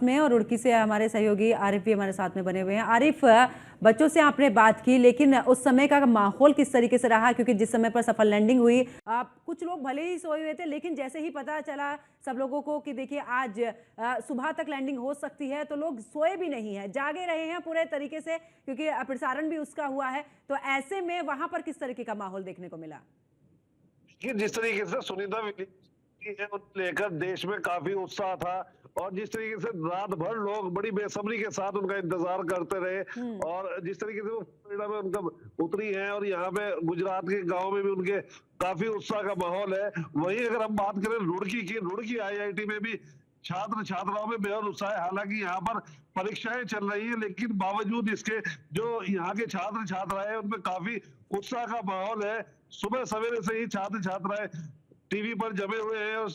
में और रुड़की से हमारे सहयोगी आरिफ भी हमारे साथ में बने हुए हैं। आरिफ, बच्चों से आपने बात की, लेकिन उस समय का माहौल किस तरीके से रहा? क्योंकि जिस समय पर सफल लैंडिंग हुई, कुछ लोग भले ही सोए हुए थे, लेकिन जैसे ही पता चला सब लोगों को कि देखिए आज सुबह तक लैंडिंग हो सकती है, तो लोग सोए भी नहीं है, जागे रहे हैं पूरे तरीके से, क्योंकि प्रसारण भी उसका हुआ है। तो ऐसे में वहां पर किस तरीके का माहौल देखने को मिला? कि जिस तरीके से सुनीता विलियम्स है उनको लेकर देश में काफी उत्साह था, और जिस तरीके से रात भर लोग बड़ी बेसब्री के साथ उनका इंतजार करते रहे, और जिस तरीके से वो फ्लोरिडा में उनका उतरी है और यहाँ पे गुजरात के गांव में भी उनके काफी उत्साह का माहौल है। वहीं अगर हम बात करें रुड़की की, रुड़की आईआईटी में भी छात्र छात्राओं में बेहद उत्साह है। हालांकि यहाँ पर परीक्षाएं चल रही है, लेकिन बावजूद इसके जो यहाँ के छात्र छात्राएं हैं उनमें काफी उत्साह का माहौल है। सुबह सवेरे से ही छात्र छात्राएं टीवी पर जमे हुए हैं और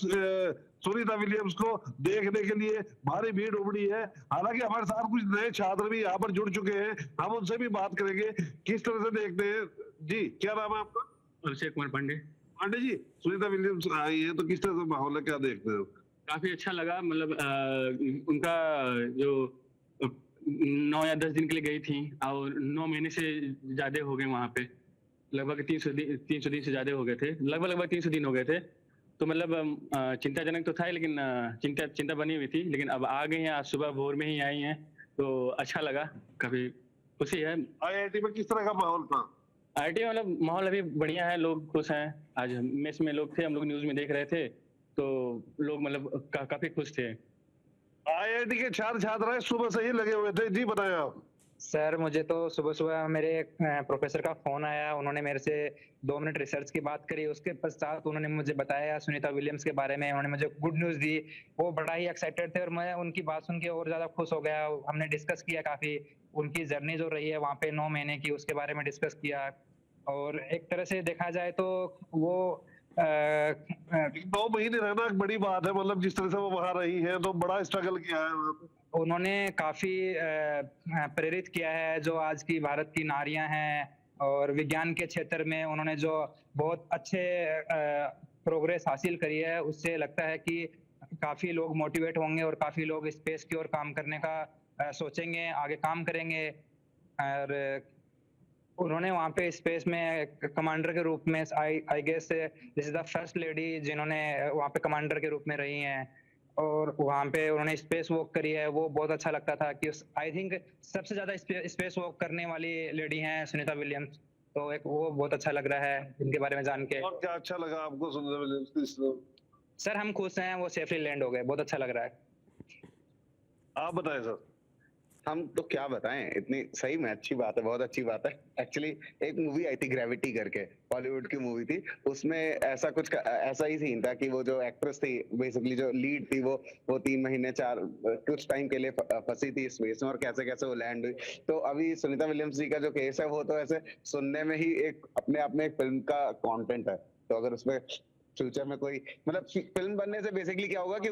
सुनीता विलियम्स को देखने के लिए भारी भीड़ उमड़ी है। हालांकि हमारे साथ कुछ नए छात्र भी यहाँ पर जुड़ चुके हैं, हम उनसे भी बात करेंगे किस तरह से देखते हैं। जी, क्या नाम है आपका? अभिषेक कुमार पांडे। पांडे जी, सुनीता विलियम्स आई है तो किस तरह से माहौल है, क्या देखते हो? काफी अच्छा लगा, मतलब उनका जो 9 या 10 दिन के लिए गई थी और 9 महीने से ज्यादा हो गए वहां पे, लगभग 300 दिन से ज्यादा हो गए थे, लगभग 300 दिन हो गए थे। तो मतलब चिंताजनक तो था, लेकिन चिंता बनी हुई थी, लेकिन अब आ गई हैं, आज सुबह भोर में ही आई हैं, तो अच्छा लगा, काफी खुशी है। आईआईटी में किस तरह का माहौल था? आईआईटी में मतलब माहौल अभी बढ़िया है, लोग खुश हैं। आज मेस में लोग थे, हम लोग न्यूज में देख रहे थे, तो लोग मतलब काफी खुश थे। आईआईटी के छात्र छात्राएं सुबह से ही लगे हुए थे। जी, बताएं आप। सर, मुझे तो सुबह सुबह मेरे प्रोफेसर का फोन आया, उन्होंने मेरे से 2 मिनट रिसर्च की बात करी, उसके पश्चात उन्होंने मुझे बताया सुनीता विलियम्स के बारे में, उन्होंने मुझे गुड न्यूज दी। वो बड़ा ही एक्साइटेड थे और मैं उनकी बात सुन के और ज्यादा खुश हो गया। हमने डिस्कस किया काफी, उनकी जर्नी जो रही है वहाँ पे 9 महीने की, उसके बारे में डिस्कस किया। और एक तरह से देखा जाए तो वो 9 महीने रहना एक बड़ी बात है, मतलब जिस तरह से वो वहां रही है तो बड़ा स्ट्रगल किया है वहां पे। उन्होंने काफी प्रेरित किया है जो आज की भारत की नारियां हैं, और विज्ञान के क्षेत्र में उन्होंने जो बहुत अच्छे प्रोग्रेस हासिल करी है, उससे लगता है कि काफी लोग मोटिवेट होंगे और काफी लोग स्पेस की ओर काम करने का सोचेंगे, आगे काम करेंगे। और उन्होंने वहाँ पे स्पेस में कमांडर के रूप में I guess this is the first lady जिन्होंने वहाँ पे कमांडर के रूप में रही हैं, और वहाँ पे उन्होंने स्पेस वॉक करी है। वो बहुत अच्छा लगता था कि आई थिंक सबसे ज्यादा स्पेस वॉक करने वाली लेडी हैं सुनीता विलियम्स, तो एक वो बहुत अच्छा लग रहा है इनके बारे में जान के। और क्या अच्छा लगा आपको सुनीता विलियम्स? सर, हम खुश हैं, वो सेफली लैंड हो गए, बहुत अच्छा लग रहा है। आप बताएं सर। हम तो क्या बताएं, इतनी सही में अच्छी बात है, बहुत अच्छी बात है। एक्चुअली एक मूवी आई थी ग्रेविटी करके, हॉलीवुड की मूवी थी, उसमें ऐसा ही सीन था कि वो जो एक्ट्रेस थी, बेसिकली जो लीड थी, वो 3 महीने कुछ टाइम के लिए फंसी थी स्पेस में, और कैसे कैसे वो लैंड हुई। तो अभी सुनीता विलियम्स जी का जो केस है, वो तो ऐसे सुनने में ही एक अपने आप में एक फिल्म का कंटेंट है। तो अगर उसमें फ्यूचर में कोई मतलब फिल्म बनने से बेसिकली क्या होगा कि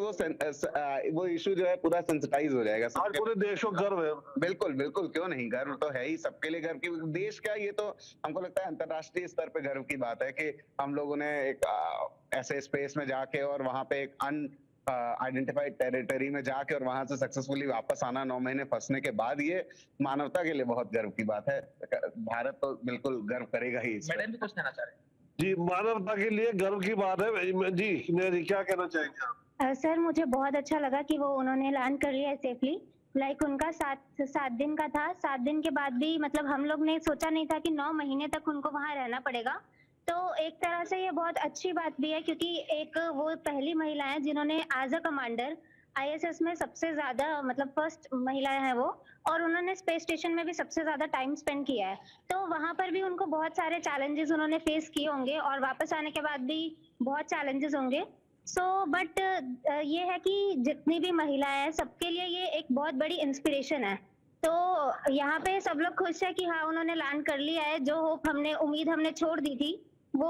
वो इशू जो है पूरा सेंसिटाइज हो जाएगा। आज पूरे देश को गर्व है। बिल्कुल बिल्कुल, क्यों नहीं, गर्व तो है ही, सबके लिए गर्व की देश क्या, ये तो हमको लगता है अंतरराष्ट्रीय स्तर पे गर्व की बात है कि हम लोगों ने एक ऐसे स्पेस में जाके और वहां पे एक आइडेंटिफाइड टेरिटरी में जाके और वहां से सक्सेसफुली वापस आना 9 महीने फंसने के बाद, ये मानवता के लिए बहुत गर्व की बात है। भारत तो बिल्कुल गर्व करेगा ही। मैडम भी कुछ कहना चाह रहे हैं? जी, मानवता के लिए गर्व की बात है। जी, मेरी क्या कहना चाहेंगे आप? सर, मुझे बहुत अच्छा लगा कि वो उन्होंने लैंड कर लिया सेफली। लाइक उनका 7 दिन का था, 7 दिन के बाद भी मतलब हम लोग ने सोचा नहीं था कि 9 महीने तक उनको वहां रहना पड़ेगा। तो एक तरह से ये बहुत अच्छी बात भी है, क्योंकि एक वो पहली महिला है जिन्होंने एज अ कमांडर आईएसएस में सबसे ज्यादा मतलब फर्स्ट महिला है वो, और उन्होंने स्पेस स्टेशन में भी सबसे ज्यादा टाइम स्पेंड किया है। तो वहां पर भी उनको बहुत सारे चैलेंजेस उन्होंने फेस किए होंगे, और वापस आने के बाद भी बहुत चैलेंजेस होंगे। बट ये है कि जितनी भी महिलाएं हैं सबके लिए ये एक बहुत बड़ी इंस्पिरेशन है। तो यहाँ पे सब लोग खुश है कि हाँ, उन्होंने लैंड कर लिया है। जो होप उम्मीद हमने छोड़ दी थी, वो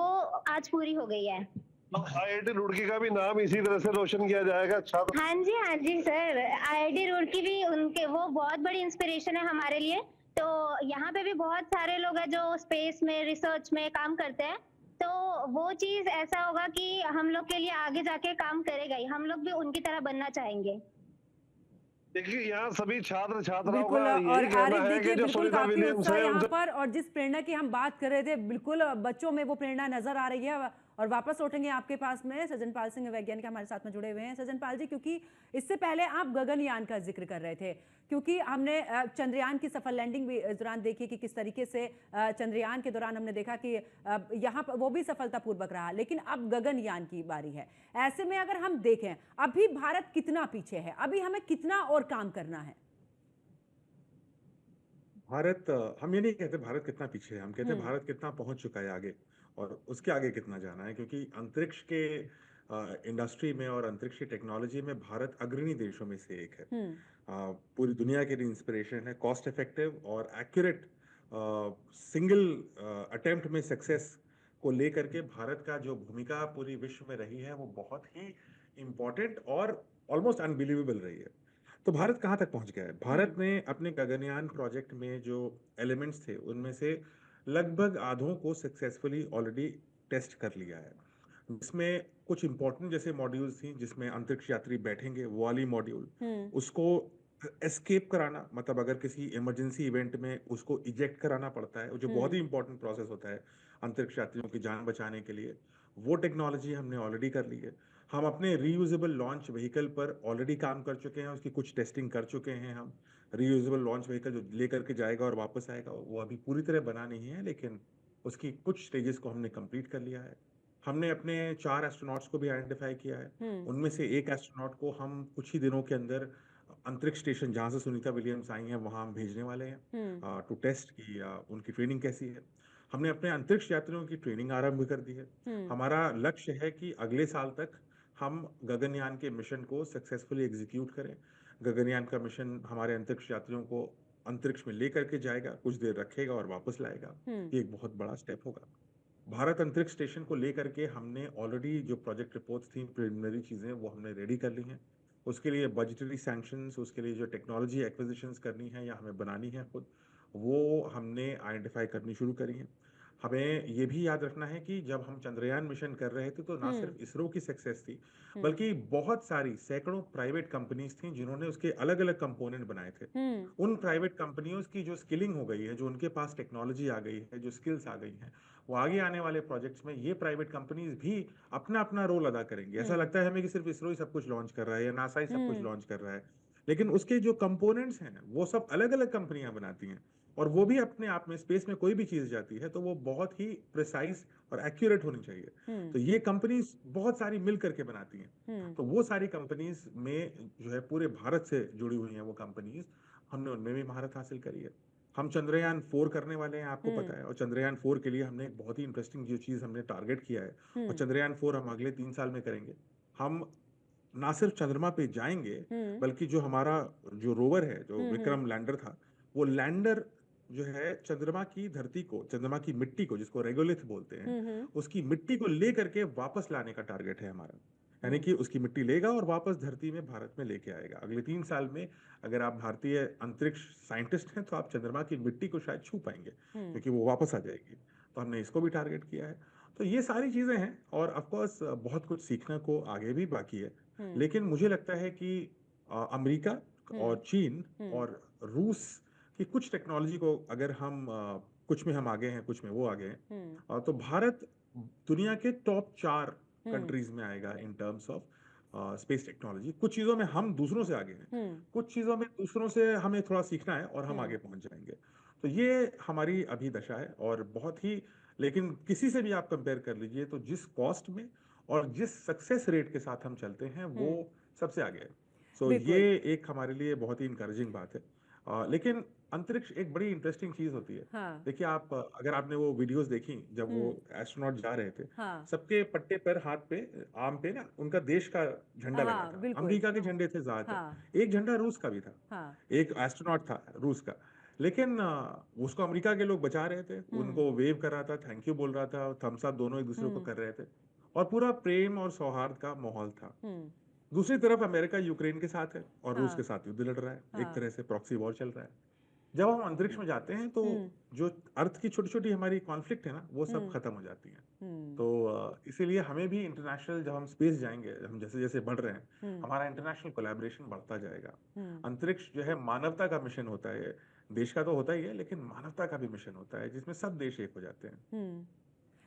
आज पूरी हो गई है। आईआईटी रुड़की का भी नाम इसी तरह से रोशन किया जाएगा। छात्र, हाँ जी सर, आईआईटी रुड़की भी उनके वो बहुत बड़ी इंस्पिरेशन है हमारे लिए। तो यहाँ पे भी बहुत सारे लोग हैं जो स्पेस में रिसर्च में काम करते हैं, तो वो चीज ऐसा होगा कि हम लोग के लिए आगे जाके काम करेगा ही, हम लोग भी उनकी तरह बनना चाहेंगे। देखिए यहाँ सभी छात्र छात्राओं बिल्कुल। का और यही कहना आरिफ है कि देखिए जो बिल्कुल सुनीता काफी विलियम्स उत्साह है यहाँ उनसे पर, और जिस प्रेरणा की हम बात कर रहे थे बिल्कुल बच्चों में वो प्रेरणा नजर आ रही है। और वापस लौटेंगे आपके पास में, सज्जन पाल सिंह वैज्ञानिक हमारे साथ में जुड़े हुए हैं। सज्जन पाल जी, क्योंकि इससे पहले आप गगनयान का जिक्र कर रहे थे, क्योंकि हमने चंद्रयान की सफल लैंडिंग भी इस दौरान देखी कि किस तरीके से चंद्रयान के दौरान हमने देखा कि यहाँ पर वो भी सफलतापूर्वक रहा, लेकिन अब गगनयान की बारी है। ऐसे में अगर हम देखें अभी भारत कितना पीछे है, अभी हमें कितना और काम करना है? भारत, हम ये नहीं कहते भारत कितना पीछे है, हम कहते हैं हम्म। भारत कितना पहुंच चुका है आगे, और उसके आगे कितना जाना है। क्योंकि अंतरिक्ष के इंडस्ट्री में और अंतरिक्ष की टेक्नोलॉजी में भारत अग्रणी देशों में से एक है। हम्म। पूरी दुनिया के लिए इंस्पिरेशन है। कॉस्ट इफेक्टिव और एक्यूरेट सिंगल अटेम्प्ट में सक्सेस को लेकर के भारत का जो भूमिका पूरी विश्व में रही है वो बहुत ही इम्पोर्टेंट और ऑलमोस्ट अनबिलीवेबल रही है। तो भारत कहाँ तक पहुंच गया है? भारत ने अपने गगनयान प्रोजेक्ट में जो एलिमेंट्स थे उनमें से लगभग आधों को सक्सेसफुली ऑलरेडी टेस्ट कर लिया है। जिसमें कुछ इंपॉर्टेंट जैसे मॉड्यूल्स थी जिसमें अंतरिक्ष यात्री बैठेंगे, वो वाली मॉड्यूल उसको एस्केप कराना, मतलब अगर किसी इमरजेंसी इवेंट में उसको इजेक्ट कराना पड़ता है, जो बहुत ही इंपॉर्टेंट प्रोसेस होता है अंतरिक्ष यात्रियों की जान बचाने के लिए, वो टेक्नोलॉजी हमने ऑलरेडी कर ली है। हम अपने रीयूजेबल लॉन्च व्हीकल पर ऑलरेडी काम कर चुके हैं, उसकी कुछ टेस्टिंग कर चुके हैं। हम रीयूजेबल लॉन्च व्हीकल जो लेकर के जाएगा और वापस आएगा, वो अभी पूरी तरह बना नहीं है, लेकिन उसकी कुछ स्टेजेस को हमने कंप्लीट कर लिया है। हमने अपने 4 एस्ट्रोनॉट्स को भी आइडेंटिफाई किया है। उनमें से एक एस्ट्रोनॉट को हम कुछ ही दिनों के अंदर अंतरिक्ष स्टेशन जहां से सुनीता विलियम्स आई हैं वहां हम भेजने वाले हैं टू टेस्ट की उनकी ट्रेनिंग कैसी है। हमने अपने अंतरिक्ष यात्रियों की ट्रेनिंग आरंभ कर दी है। हमारा लक्ष्य है कि अगले साल तक हम गगनयान के मिशन को सक्सेसफुली एग्जीक्यूट करें। गगनयान का मिशन हमारे अंतरिक्ष यात्रियों को अंतरिक्ष में लेकर के जाएगा, कुछ देर रखेगा और वापस लाएगा। ये एक बहुत बड़ा स्टेप होगा। भारत अंतरिक्ष स्टेशन को लेकर के हमने ऑलरेडी जो प्रोजेक्ट रिपोर्ट्स थी, प्रिलिमिनरी चीजें, वो हमने रेडी कर ली हैं। उसके लिए बजटरी सैंक्शंस, उसके लिए जो टेक्नोलॉजी एक्विजिशंस करनी है या हमें बनानी है खुद, वो हमने आइडेंटिफाई करनी शुरू करी है। हमें ये भी याद रखना है कि जब हम चंद्रयान मिशन कर रहे थे तो ना सिर्फ इसरो की सक्सेस थी, बल्कि बहुत सारी सैकड़ों प्राइवेट कंपनीज थी जिन्होंने उसके अलग अलग कंपोनेंट बनाए थे। उन प्राइवेट कंपनियों की जो स्किलिंग हो गई है, जो उनके पास टेक्नोलॉजी आ गई है, जो स्किल्स आ गई हैं, वो आगे आने वाले प्रोजेक्ट्स में ये प्राइवेट कंपनीज भी अपना अपना रोल अदा करेंगी। ऐसा लगता है हमें कि सिर्फ इसरो ही सब कुछ लॉन्च कर रहा है या नासा ही सब कुछ लॉन्च कर रहा है, लेकिन उसके जो कंपोनेंट्स हैं वो सब अलग अलग कंपनियां बनाती हैं, और वो भी अपने आप में स्पेस में कोई भी चीज जाती है तो वो बहुत ही प्रिसाइज और एक्यूरेट होनी चाहिए। तो ये कंपनीज बहुत सारी मिल करके बनाती हैं। तो वो सारी कंपनीज में जो है पूरे भारत से जुड़ी हुई हैं वो कंपनीज, हमने उनमें भी महारत हासिल करी है। हम चंद्रयान 4 करने वाले हैं, आपको पता है, और चंद्रयान 4 के लिए हमने एक बहुत ही इंटरेस्टिंग जो चीज हमने टारगेट किया है, और चंद्रयान 4 हम अगले 3 साल में करेंगे। हम ना सिर्फ चंद्रमा पे जाएंगे, बल्कि जो हमारा जो रोवर है, जो विक्रम लैंडर था, वो लैंडर जो है चंद्रमा की धरती को, चंद्रमा की मिट्टी को, जिसको रेगोलिथ बोलते हैं, उसकी मिट्टी को लेकर के वापस लाने का टारगेट है हमारा। यानी कि उसकी मिट्टी लेगा और वापस धरती में भारत में लेके आएगा। अगले 3 साल में अगर आप भारतीय अंतरिक्ष साइंटिस्ट हैं तो आप चंद्रमा की मिट्टी को शायद छू पाएंगे, क्योंकि वो वापस आ जाएगी। तो हमने इसको भी टारगेट किया है। तो ये सारी चीजें हैं, और ऑफ कोर्स बहुत कुछ सीखने को आगे भी बाकी है। लेकिन मुझे लगता है कि अमेरिका और चीन और रूस की कुछ टेक्नोलॉजी को अगर हम कुछ में हम आगे हैं, कुछ में वो आगे हैं, तो भारत दुनिया के टॉप 4 कंट्रीज में आएगा in terms of space technology. कुछ चीजों में हम दूसरों से आगे हैं, कुछ चीजों में दूसरों से हमें थोड़ा सीखना है और हम आगे पहुंच जाएंगे। तो ये हमारी अभी दशा है, और बहुत ही, लेकिन किसी से भी आप कंपेयर कर लीजिए तो जिस कॉस्ट में और जिस सक्सेस रेट के साथ हम चलते हैं वो सबसे आगे है। सो ये एक हमारे लिए बहुत ही इंकरेजिंग बात है। लेकिन अंतरिक्ष एक बड़ी इंटरेस्टिंग चीज होती है। देखिए, आप अगर आपने वो वीडियोस देखी जब वो एस्ट्रोनॉट जा रहे थे, सबके पट्टे पर, हाथ पे, आर्म पे ना उनका देश का झंडा लगा था। अमेरिका के झंडे थे ज्यादातर, एक झंडा रूस का भी था। एक एस्ट्रोनॉट था रूस का, लेकिन उसको अमेरिका के लोग बचा रहे थे, उनको वेव कर रहा था, थैंक यू बोल रहा था, थम्स अप दोनों एक दूसरे को कर रहे थे, और पूरा प्रेम और सौहार्द का माहौल था। दूसरी तरफ अमेरिका यूक्रेन के साथ है और रूस के साथ युद्ध लड़ रहा है, एक तरह से प्रॉक्सी वॉर चल रहा है। जब हम अंतरिक्ष में जाते हैं तो जो अर्थ की छोटी छोटी हमारी कॉन्फ्लिक्ट है ना, वो सब खत्म हो जाती है। तो इसीलिए हमें भी इंटरनेशनल, जब हम स्पेस जाएंगे, हम जैसे जैसे बढ़ रहे हैं, हमारा इंटरनेशनल कोलैबोरेशन बढ़ता जाएगा। अंतरिक्ष जो है मानवता का मिशन होता है, देश का तो होता ही है, लेकिन मानवता का भी मिशन होता है, जिसमें सब देश एक हो जाते हैं।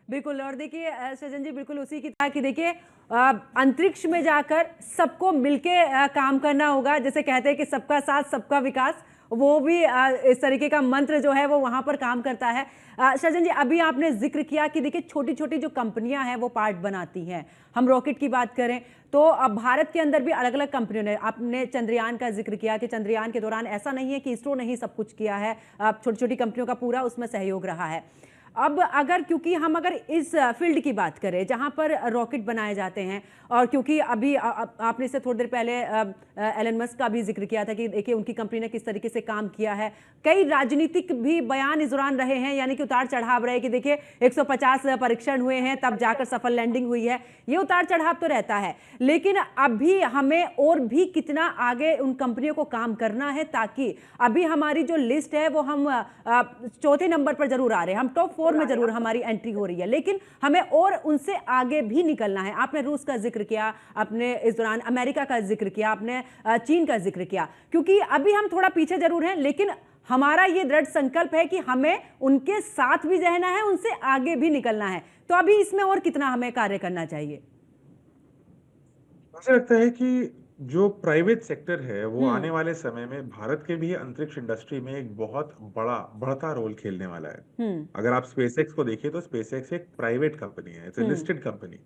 बिल्कुल। और देखिए सृजन जी, बिल्कुल उसी की तरह कि देखिए अंतरिक्ष में जाकर सबको मिलके काम करना होगा। जैसे कहते हैं कि सबका साथ सबका विकास, वो भी इस तरीके का मंत्र जो है वो वहां पर काम करता है। सृजन जी, अभी आपने जिक्र किया कि देखिए छोटी छोटी जो कंपनियां हैं वो पार्ट बनाती हैं। हम रॉकेट की बात करें तो अब भारत के अंदर भी अलग अलग कंपनियों ने, आपने चंद्रयान का जिक्र किया कि चंद्रयान के दौरान ऐसा नहीं है कि इसरो ने ही सब कुछ किया है, छोटी छोटी कंपनियों का पूरा उसमें सहयोग रहा है। अब अगर, क्योंकि हम अगर इस फील्ड की बात करें जहां पर रॉकेट बनाए जाते हैं, और क्योंकि अभी आपने इससे थोड़ी देर पहले एलन मस्क का भी जिक्र किया था कि देखिए उनकी कंपनी ने किस तरीके से काम किया है, कई राजनीतिक भी बयान इस दौरान रहे हैं, यानी कि उतार चढ़ाव रहे कि देखिए 150 परीक्षण हुए हैं तब जाकर सफल लैंडिंग हुई है, ये उतार चढ़ाव तो रहता है। लेकिन अभी हमें और भी कितना आगे उन कंपनियों को काम करना है, ताकि अभी हमारी जो लिस्ट है वो हम चौथे नंबर पर जरूर आ रहे हैं, हम टॉप 4 में जरूर हमारी एंट्री हो रही है, लेकिन हमें और उनसे आगे भी निकलना है। आपने रूस का जिक्र किया, आपने इस दौरान अमेरिका का जिक्र किया, आपने चीन का जिक्र किया, क्योंकि अभी हम थोड़ा पीछे जरूर हैं, लेकिन हमारा ये दृढ़ संकल्प है कि हमें उनके साथ भी रहना है, उनसे आगे भी निकलना है। तो अभी इसमें और कितना हमें कार्य करना चाहिए? मुझे लगता है कि जो प्राइवेट सेक्टर है वो आने वाले समय में भारत के भी अंतरिक्ष इंडस्ट्री में एक बहुत बड़ा बढ़ता रोल खेलने वाला है। अगर आप स्पेसएक्स को देखिए तो स्पेसएक्स एक प्राइवेट कंपनी है, इट्स लिस्टेड कंपनी।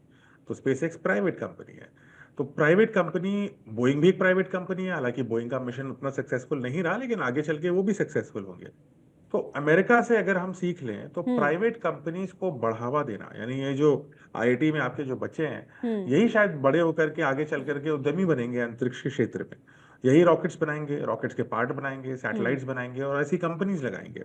तो स्पेसएक्स प्राइवेट कंपनी है, तो प्राइवेट कंपनी, बोइंग भी एक प्राइवेट कंपनी है, हालांकि बोइंग का मिशन उतना सक्सेसफुल नहीं रहा, लेकिन आगे चल के वो भी सक्सेसफुल होंगे। तो अमेरिका से अगर हम सीख लें तो प्राइवेट कंपनीज को बढ़ावा देना, यानी ये जो आईआईटी में आपके जो बच्चे हैं, यही शायद बड़े होकर के आगे चल करके उद्यमी बनेंगे अंतरिक्ष के क्षेत्र में। यही रॉकेट्स बनाएंगे, रॉकेट्स के पार्ट बनाएंगे, सैटेलाइट्स बनाएंगे और ऐसी कंपनीज लगाएंगे।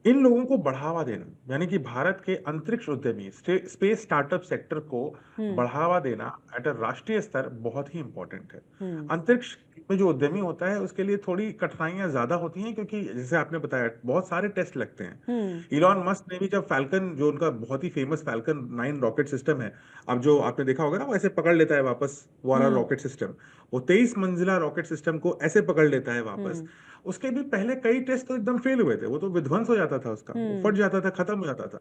इन लोगों को बढ़ावा देना, यानी कि भारत के अंतरिक्ष उद्यमी, स्पेस स्टार्टअप सेक्टर को बढ़ावा देना एट अ राष्ट्रीय स्तर बहुत ही इंपॉर्टेंट है। अंतरिक्ष में जो उद्यमी होता है उसके लिए थोड़ी कठिनाइयां ज्यादा होती हैं, क्योंकि जैसे आपने बताया बहुत सारे टेस्ट लगते हैं। इलॉन मस्क ने भी जब फैल्कन, जो उनका बहुत ही फेमस फैल्कन 9 रॉकेट सिस्टम है, अब जो आपने देखा होगा ना, वो ऐसे पकड़ लेता है वापस, वो वाला रॉकेट सिस्टम, वो 23 मंजिला रॉकेट सिस्टम को ऐसे पकड़ लेता है वापस। उसके भी पहले कई टेस्ट तो एकदम फेल हुए थे, वो तो विध्वंस हो जाता था उसका, वो फट जाता था, खत्म हो जाता था।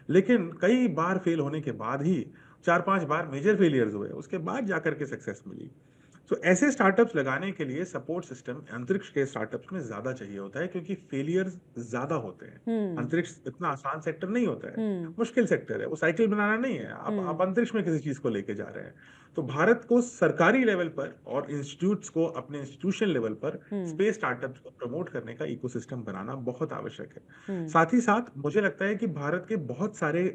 लेकिन कई बार फेल होने के बाद ही 4-5 बार मेजर फेलियर्स हुए, उसके बाद जाकर के सक्सेस मिली। तो ऐसे स्टार्टअप्स लगाने के लिए सपोर्ट सिस्टम अंतरिक्ष के स्टार्टअप्स में ज्यादा चाहिए होता है, क्योंकि फेलियर्स ज्यादा होते हैं। अंतरिक्ष इतना आसान सेक्टर नहीं होता है, मुश्किल सेक्टर है, वो साइकिल बनाना नहीं है, आप अंतरिक्ष में किसी चीज को लेके जा रहे हैं। तो भारत को सरकारी लेवल पर और इंस्टीट्यूट्स को अपने इंस्टीट्यूशन लेवल पर स्पेस स्टार्टअप्स को प्रमोट करने का इकोसिस्टम बनाना बहुत आवश्यक है। साथ ही साथ मुझे लगता है कि भारत के बहुत सारे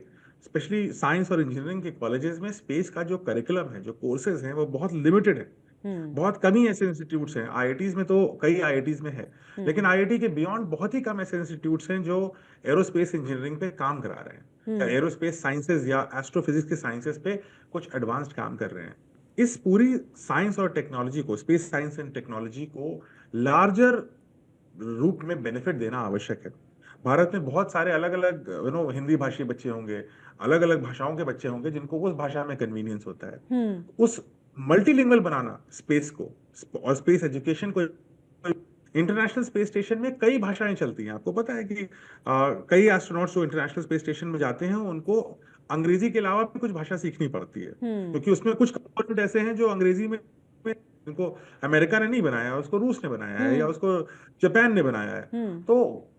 स्पेशली साइंस और इंजीनियरिंग के कॉलेजेस में स्पेस का जो करिकुलम है, जो कोर्सेज हैं, वो बहुत लिमिटेड है। बहुत कम ही ऐसे इंस्टीट्यूट्स हैं। आईआईटीज में तो कई आईआईटीज में है, लेकिन आईआईटी के बियॉन्ड बहुत ही कम ऐसे इंस्टीट्यूट्स हैं जो एरोस्पेस इंजीनियरिंग पे काम करा रहे हैं, या एरोस्पेस साइंसेज या एस्ट्रोफिजिक्स के साइंसेज पे कुछ एडवांस्ड काम कर रहे हैं। इस पूरी साइंस और टेक्नोलॉजी को, स्पेस साइंस एंड टेक्नोलॉजी को लार्जर रूप में बेनिफिट देना आवश्यक है। भारत में बहुत सारे अलग अलग हिंदी भाषी बच्चे होंगे, अलग अलग भाषाओं के बच्चे होंगे, जिनको उस भाषा में कन्वीनियंस होता है। उस मल्टीलिंगुअल बनाना स्पेस को और स्पेस एजुकेशन को, इंटरनेशनल स्पेस स्टेशन में कई भाषाएं चलती हैं। आपको पता है कि कई एस्ट्रोनॉट्स जो इंटरनेशनल स्पेस स्टेशन में जाते हैं उनको अंग्रेजी के अलावा भी कुछ भाषा सीखनी पड़ती है, क्योंकि उसमें कुछ कंपोनेंट ऐसे हैं जो अंग्रेजी में, उनको अमेरिका ने नहीं बनाया, उसको रूस ने बनाया है या उसको जापान ने बनाया है। तो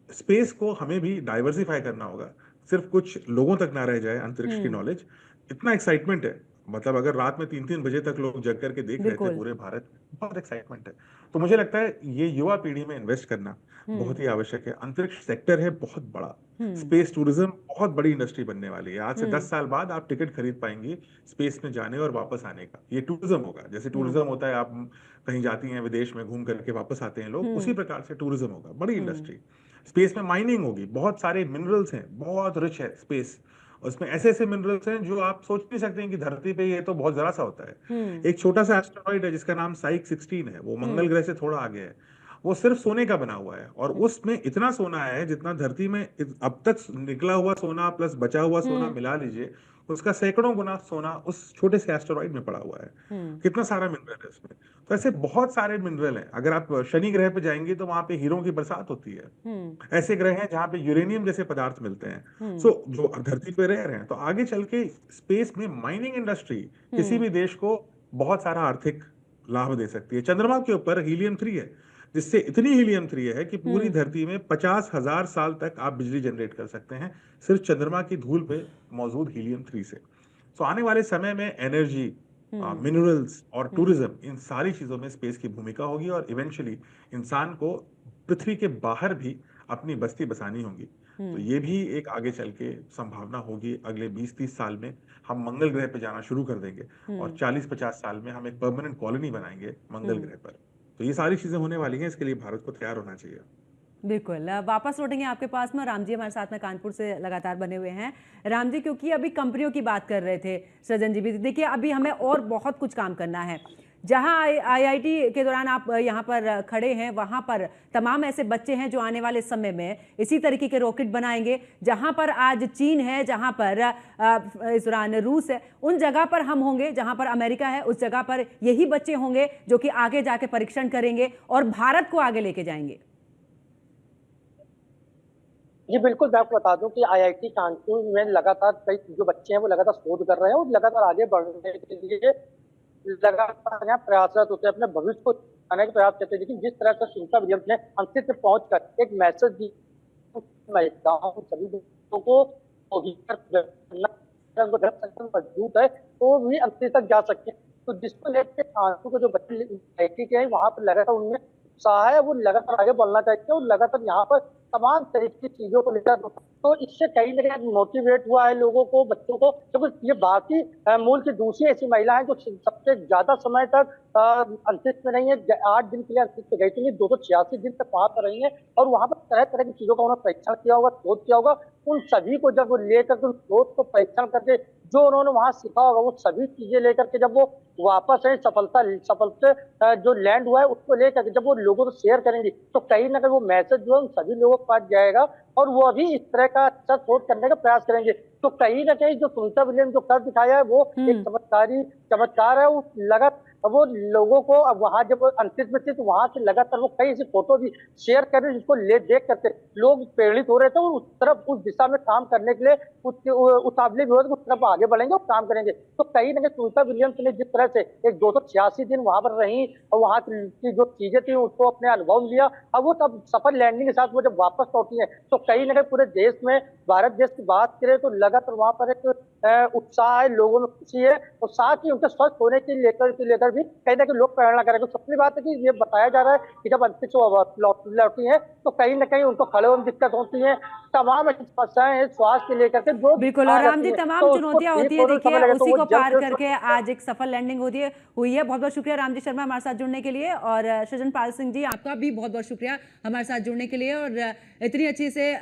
स्पेस को हमें भी डाइवर्सिफाई करना होगा, सिर्फ कुछ लोगों तक ना रह जाए अंतरिक्ष की नॉलेज। इतना एक्साइटमेंट है, मतलब अगर रात में 3-3 बजे तक लोग जग करके देख रहे थे पूरे भारत, बहुत एक्साइटमेंट है। तो मुझे लगता है ये युवा पीढ़ी में इन्वेस्ट करना बहुत ही आवश्यक है। अंतरिक्ष सेक्टर है बहुत बड़ा, स्पेस टूरिज्म बहुत बड़ी इंडस्ट्री बनने वाली है। आज से 10 साल बाद आप टिकट खरीद पाएंगे स्पेस में जाने और वापस आने का। ये टूरिज्म होगा, जैसे टूरिज्म होता है, आप कहीं जाती हैं विदेश में, घूम करके वापस आते हैं लोग, उसी प्रकार से टूरिज्म होगा, बड़ी इंडस्ट्री। स्पेस में माइनिंग होगी, बहुत सारे मिनरल्स हैं, बहुत रिच है स्पेस, उसमें ऐसे ऐसे मिनरल्स हैं जो आप सोच नहीं सकते हैं कि धरती पे ये तो बहुत जरा सा होता है। एक छोटा सा एस्टेरॉइड है जिसका नाम साइक 16 है, वो मंगल ग्रह से थोड़ा आगे है, वो सिर्फ सोने का बना हुआ है, और उसमें इतना सोना है जितना धरती में अब तक निकला हुआ सोना प्लस बचा हुआ सोना मिला लीजिए, उसका सैकड़ों गुना सोना उस छोटे से एस्टेरॉइड में पड़ा हुआ है। कितना सारा मिनरल है उसमें। तो ऐसे बहुत सारे मिनरल हैं। अगर आप शनि ग्रह पे जाएंगे तो वहां पे हीरों की बरसात होती है। ऐसे ग्रह हैं जहां पे यूरेनियम जैसे पदार्थ मिलते हैं। सो जो धरती पे रह रहे हैं, तो आगे चल के स्पेस में माइनिंग इंडस्ट्री किसी भी देश को बहुत सारा आर्थिक लाभ दे सकती है। चंद्रमा के ऊपर हीलियम 3 है, जिससे इतनी हीलियम 3 है कि पूरी धरती में 50,000 साल तक आप बिजली जनरेट कर सकते हैं सिर्फ चंद्रमा की धूल पे मौजूद हीलियम 3 से। तो आने वाले समय में एनर्जी, मिनरल्स और टूरिज्म, इन सारी चीजों में स्पेस की भूमिका होगी, और इवेंचुअली इंसान को पृथ्वी के बाहर भी अपनी बस्ती बसानी होगी। तो ये भी एक आगे चल के संभावना होगी। अगले 20-30 साल में हम मंगल ग्रह पे जाना शुरू कर देंगे, और 40-50 साल में हम एक परमानेंट कॉलोनी बनाएंगे मंगल ग्रह पर। तो ये सारी चीजें होने वाली हैं, इसके लिए भारत को तैयार होना चाहिए। बिल्कुल, वापस लौटेंगे आपके पास में। राम जी हमारे साथ में कानपुर से लगातार बने हुए हैं। राम जी, क्योंकि अभी कंपनियों की बात कर रहे थे सृजन जी भी, देखिए अभी हमें और बहुत कुछ काम करना है। जहां आईआईटी के दौरान आप यहाँ पर खड़े हैं, वहां पर तमाम ऐसे बच्चे हैं जो आने वाले समय में इसी तरीके के रॉकेट बनाएंगे। जहां पर आज चीन है, जहां पर इस दौरान रूस है, उन जगह पर हम होंगे। जहां पर अमेरिका है, उस जगह पर यही बच्चे होंगे जो कि आगे जाके परीक्षण करेंगे और भारत को आगे लेके जाएंगे। जी बिल्कुल, मैं आपको बता दूं कि आईआईटी कानपुर में लगातार कई जो बच्चे हैं वो लगातार शोध कर रहे हैं, और लगातार आगे बढ़ने के लिए लगातार यहाँ प्रयासरत होते हैं, अपने भविष्य को बनाने का प्रयास करते हैं। लेकिन जिस तरह से सुनीता विलियम्स ने अंतरिक्ष में पहुंचकर एक मैसेज दी महिलाओं सभी लोगों को मजबूत है तो भी अंतरिक्ष तक जा सकते हैं। तो जिसको लेकर कानपुर के जो बच्चे आईआईटी के हैं वहां पर लगातार उनमें उत्साह है, वो लगातार आगे बढ़ना चाहते हैं, और लगातार यहाँ पर तमाम तरीके की चीजों को लेकर, तो इससे कहीं ना कहीं मोटिवेट हुआ है लोगों को, बच्चों को। क्योंकि ये भारतीय मूल की दूसरी ऐसी महिला है जो सबसे ज्यादा समय तक अंतरिक्ष में नहीं है। 8 दिन के लिए अंतरिक्ष में गई थी, 286 दिन तक वहां पर रही है, और वहां पर तरह तरह की चीजों का उन्होंने परीक्षण किया होगा, शोध किया होगा। उन सभी को जब वो लेकर उन शोध को परीक्षण करके जो उन्होंने वहां सीखा होगा, वो सभी चीजें लेकर के जब वो वापस है सफलता जो लैंड हुआ है उसको लेकर के जब वो लोगों को शेयर करेंगे, तो कहीं ना कहीं वो मैसेज जो है उन सभी लोगों के पास जाएगा, और वो अभी इस तरह का अच्छा शोध करने का प्रयास करेंगे। तो कहीं ना कहीं जो सुनीता विलियम्स जो कर दिखाया है वो एक चमत्कार है। वो लोगों को अब वहां जब अंतरिक्ष में थे तो वहां से लगातार वो कई ऐसी फोटो भी शेयर कर रहे, जिसको देख करके लोग प्रेरित हो रहे थे, और उस तरफ उस दिशा में काम करने के लिए उतावले भी उस तरफ आगे बढ़ेंगे और काम करेंगे। तो कहीं ना कहीं सुनीता विलियम्स ने जिस तरह से एक 286 दिन वहां पर रही और वहां की जो चीजें थी उसको अपने अनुभव लिया, अब वो तब सफल लैंडिंग के साथ वो जब वापस लौटी है, तो कहीं ना कहीं पूरे देश में, भारत देश की बात करें तो लगातार वहां पर एक उत्साह है, लोगों में खुशी है, और साथ ही उनके स्वस्थ होने के लेकर भी कहीं ना कहीं लोग प्रेरणा करेंगे। तो सबसे बात है कि ये बताया जा रहा है कि जब अंतरिक्ष लौटी है तो कहीं ना कहीं उनको खड़े होने में दिक्कत होती है, तमाम समस्याएं स्वास्थ्य के लेकर के जो बिल्कुल। और राम जी, तमाम चुनौतियां होती है, देखिए उसी को पार करके आज एक सफल लैंडिंग हुई है। बहुत बहुत शुक्रिया राम जी शर्मा हमारे साथ जुड़ने के लिए, और सृजन पाल सिंह जी आपका भी बहुत बहुत शुक्रिया हमारे साथ जुड़ने के लिए और इतनी अच्छी से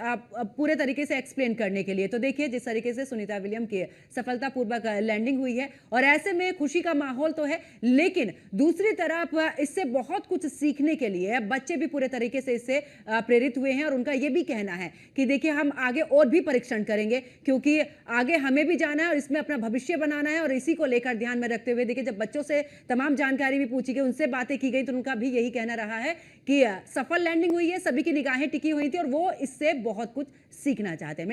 पूरे तरीके से एक्सप्लेन करने के लिए। तो देखिए जिस तरीके से सुनीता विलियम की सफलतापूर्वक लैंडिंग हुई है, और ऐसे में खुशी का माहौल तो है, लेकिन दूसरी तरफ इससे बहुत कुछ सीखने के लिए बच्चे भी पूरे तरीके से इससे प्रेरित हुए हैं, और उनका यह भी कहना है कि देखिए हम आगे और भी परीक्षण करेंगे, क्योंकि आगे हमें भी जाना है और इसमें अपना भविष्य बनाना है। और इसी को लेकर ध्यान में रखते हुए देखिए जब बच्चों से तमाम जानकारी भी पूछी गई, उनसे बातें की गई, तो उनका भी यही कहना रहा है कि सफल लैंडिंग हुई है, सभी की निगाहें टिकी हुई थी और वो इससे बहुत कुछ सीखना चाहते हैं।